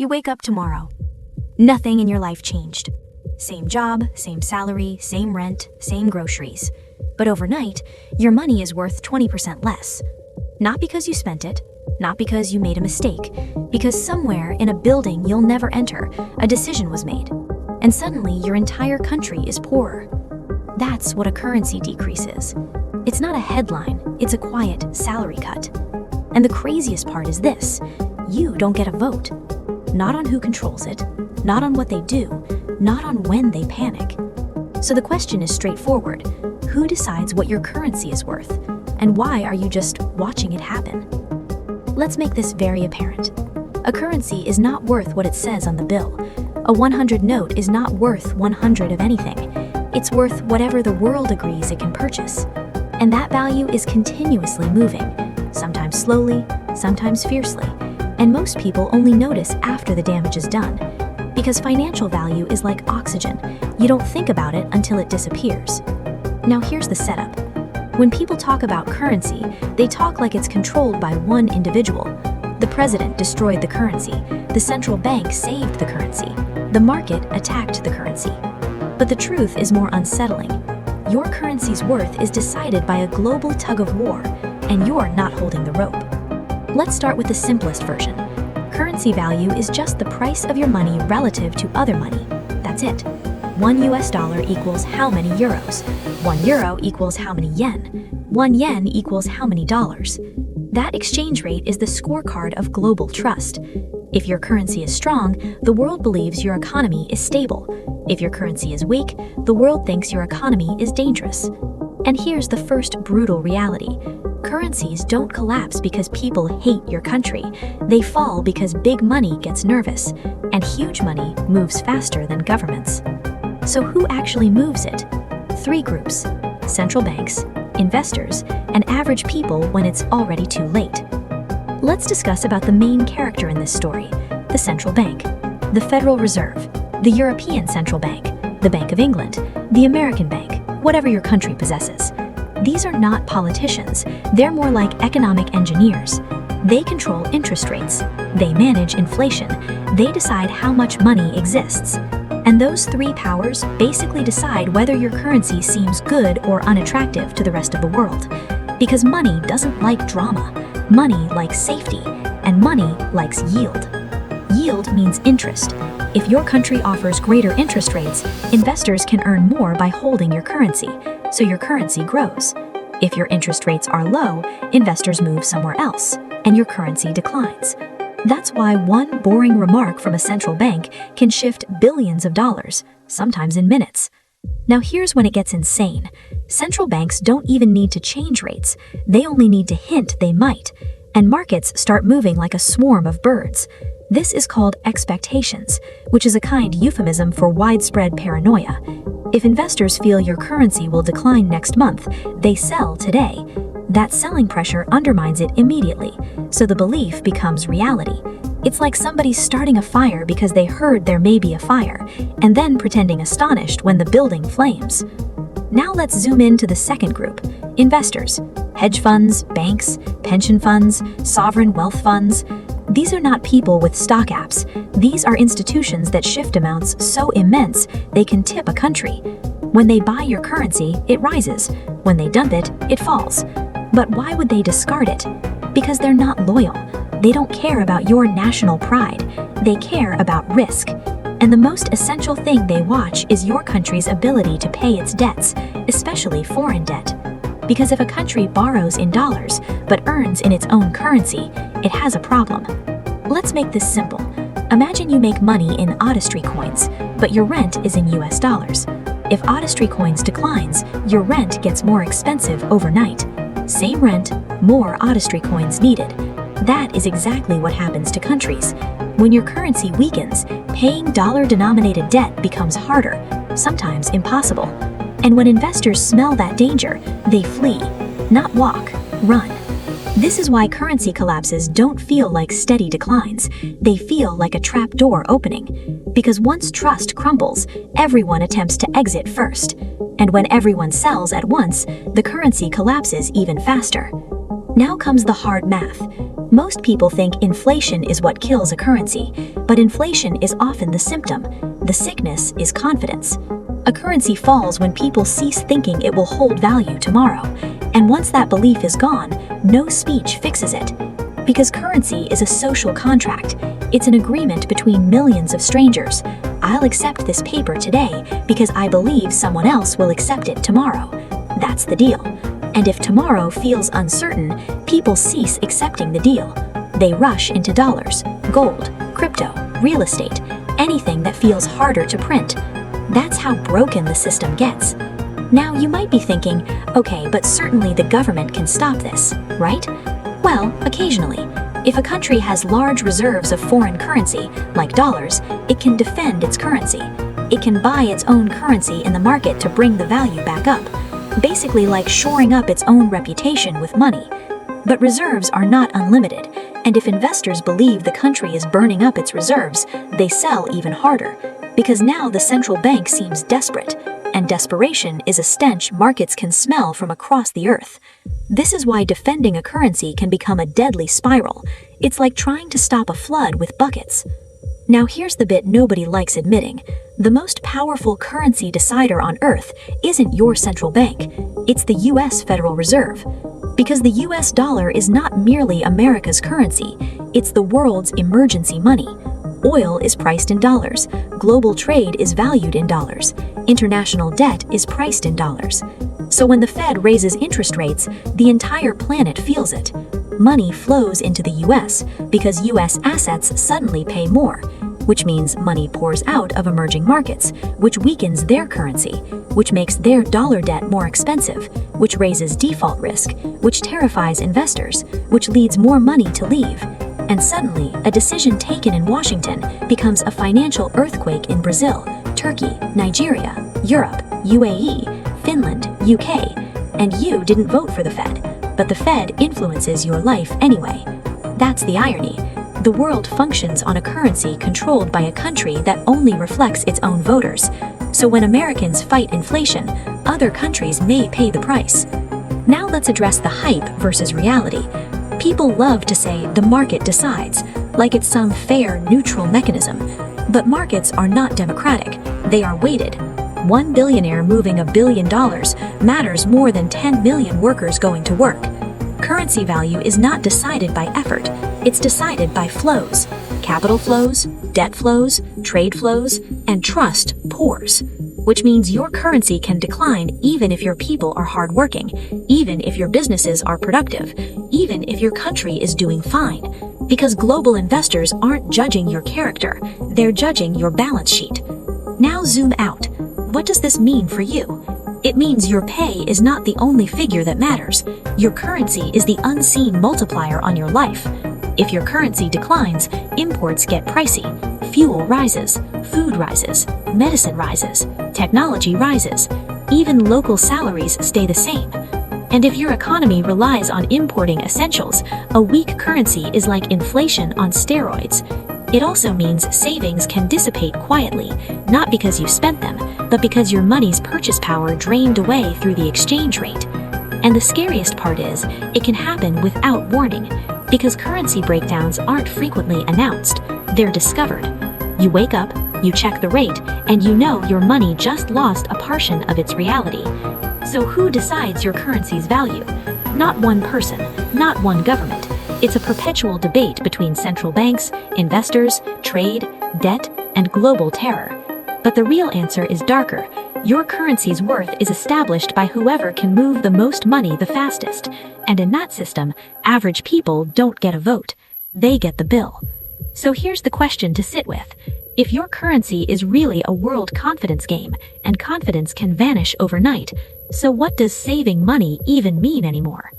You wake up tomorrow. Nothing in your life changed. Same job, same salary, same rent, same groceries. But overnight, your money is worth 20% less. Not because you spent it, not because you made a mistake, because somewhere in a building you'll never enter, a decision was made. And suddenly your entire country is poorer. That's what a currency decrease is. It's not a headline, it's a quiet salary cut. And the craziest part is this: you don't get a vote. Not on who controls it, not on what they do, not on when they panic. So the question is straightforward: who decides what your currency is worth? And why are you just watching it happen? Let's make this very apparent. A currency is not worth what it says on the bill. A 100 note is not worth 100 of anything. It's worth whatever the world agrees it can purchase. And that value is continuously moving, sometimes slowly, sometimes fiercely. And most people only notice after the damage is done. Because financial value is like oxygen. You don't think about it until it disappears. Now here's the setup. When people talk about currency, they talk like it's controlled by one individual. The president destroyed the currency. The central bank saved the currency. The market attacked the currency. But the truth is more unsettling. Your currency's worth is decided by a global tug-of-war, and you're not holding the rope. Let's start with the simplest version. Currency value is just the price of your money relative to other money. That's it. $1 equals how many euros? €1 equals how many yen? $1 equals how many dollars? That exchange rate is the scorecard of global trust. If your currency is strong, the world believes your economy is stable. If your currency is weak, the world thinks your economy is dangerous. And here's the first brutal reality. Currencies don't collapse because people hate your country. They fall because big money gets nervous, and huge money moves faster than governments. So who actually moves it? Three groups: central banks, investors, and average people when it's already too late. Let's discuss about the main character in this story: the central bank, the Federal Reserve, the European Central Bank, the Bank of England, the American Bank, whatever your country possesses. These are not politicians. They're more like economic engineers. They control interest rates. They manage inflation. They decide how much money exists. And those three powers basically decide whether your currency seems good or unattractive to the rest of the world. Because money doesn't like drama. Money likes safety. And money likes yield. Yield means interest. If your country offers greater interest rates, investors can earn more by holding your currency, so your currency grows. If your interest rates are low, investors move somewhere else, and your currency declines. That's why one boring remark from a central bank can shift billions of dollars, sometimes in minutes. Now here's when it gets insane. Central banks don't even need to change rates. They only need to hint they might. And markets start moving like a swarm of birds. This is called expectations, which is a kind euphemism for widespread paranoia. If investors feel your currency will decline next month, they sell today. That selling pressure undermines it immediately, so the belief becomes reality. It's like somebody starting a fire because they heard there may be a fire, and then pretending astonished when the building flames. Now let's zoom in to the second group: investors, hedge funds, banks, pension funds, sovereign wealth funds. These are not people with stock apps. These are institutions that shift amounts so immense they can tip a country. When they buy your currency, it rises. When they dump it, it falls. But why would they discard it? Because they're not loyal. They don't care about your national pride. They care about risk. And the most essential thing they watch is your country's ability to pay its debts, especially foreign debt. Because if a country borrows in dollars but earns in its own currency, it has a problem. Let's make this simple. Imagine you make money in Audestry coins, but your rent is in US dollars. If Audestry coins declines, your rent gets more expensive overnight. Same rent, more Audestry coins needed. That is exactly what happens to countries. When your currency weakens, paying dollar-denominated debt becomes harder, sometimes impossible. And when investors smell that danger, they flee, not walk, run. This is why currency collapses don't feel like steady declines. They feel like a trap door opening. Because once trust crumbles, everyone attempts to exit first. And when everyone sells at once, the currency collapses even faster. Now comes the hard math. Most people think inflation is what kills a currency, but inflation is often the symptom. The sickness is confidence. A currency falls when people cease thinking it will hold value tomorrow, and once that belief is gone, no speech fixes it. Because currency is a social contract. It's an agreement between millions of strangers. I'll accept this paper today because I believe someone else will accept it tomorrow. That's the deal. And if tomorrow feels uncertain, people cease accepting the deal. They rush into dollars, gold, crypto, real estate, anything that feels harder to print. That's how broken the system gets. Now you might be thinking, okay, but certainly the government can stop this, right? Well, occasionally. If a country has large reserves of foreign currency, like dollars, it can defend its currency. It can buy its own currency in the market to bring the value back up, basically like shoring up its own reputation with money. But reserves are not unlimited, and if investors believe the country is burning up its reserves, they sell even harder, because now the central bank seems desperate, and desperation is a stench markets can smell from across the earth. This is why defending a currency can become a deadly spiral. It's like trying to stop a flood with buckets. Now here's the bit nobody likes admitting. The most powerful currency decider on earth isn't your central bank. It's the US Federal Reserve. Because the US dollar is not merely America's currency, it's the world's emergency money. Oil is priced in dollars. Global trade is valued in dollars. International debt is priced in dollars. So when the Fed raises interest rates, the entire planet feels it. Money flows into the US because US assets suddenly pay more, which means money pours out of emerging markets, which weakens their currency, which makes their dollar debt more expensive, which raises default risk, which terrifies investors, which leads more money to leave. And suddenly, a decision taken in Washington becomes a financial earthquake in Brazil, Turkey, Nigeria, Europe, UAE, Finland, UK. And you didn't vote for the Fed, but the Fed influences your life anyway. That's the irony. The world functions on a currency controlled by a country that only reflects its own voters. So when Americans fight inflation, other countries may pay the price. Now let's address the hype versus reality. People love to say the market decides, like it's some fair, neutral mechanism. But markets are not democratic. They are weighted. One billionaire moving $1 billion matters more than 10 million workers going to work. Currency value is not decided by effort. It's decided by flows. Capital flows, debt flows, trade flows, and trust pours. Which means your currency can decline even if your people are hardworking, even if your businesses are productive, even if your country is doing fine. Because global investors aren't judging your character, they're judging your balance sheet. Now zoom out. What does this mean for you? It means your pay is not the only figure that matters. Your currency is the unseen multiplier on your life. If your currency declines, imports get pricey. Fuel rises, food rises, medicine rises, technology rises. Even local salaries stay the same. And if your economy relies on importing essentials, a weak currency is like inflation on steroids. It also means savings can dissipate quietly, not because you spent them, but because your money's purchase power drained away through the exchange rate. And the scariest part is, it can happen without warning, because currency breakdowns aren't frequently announced, they're discovered. You wake up, you check the rate, and you know your money just lost a portion of its reality. So who decides your currency's value? Not one person, not one government. It's a perpetual debate between central banks, investors, trade, debt, and global terror. But the real answer is darker. Your currency's worth is established by whoever can move the most money the fastest. And in that system, average people don't get a vote. They get the bill. So here's the question to sit with. If your currency is really a world confidence game, and confidence can vanish overnight, so what does saving money even mean anymore?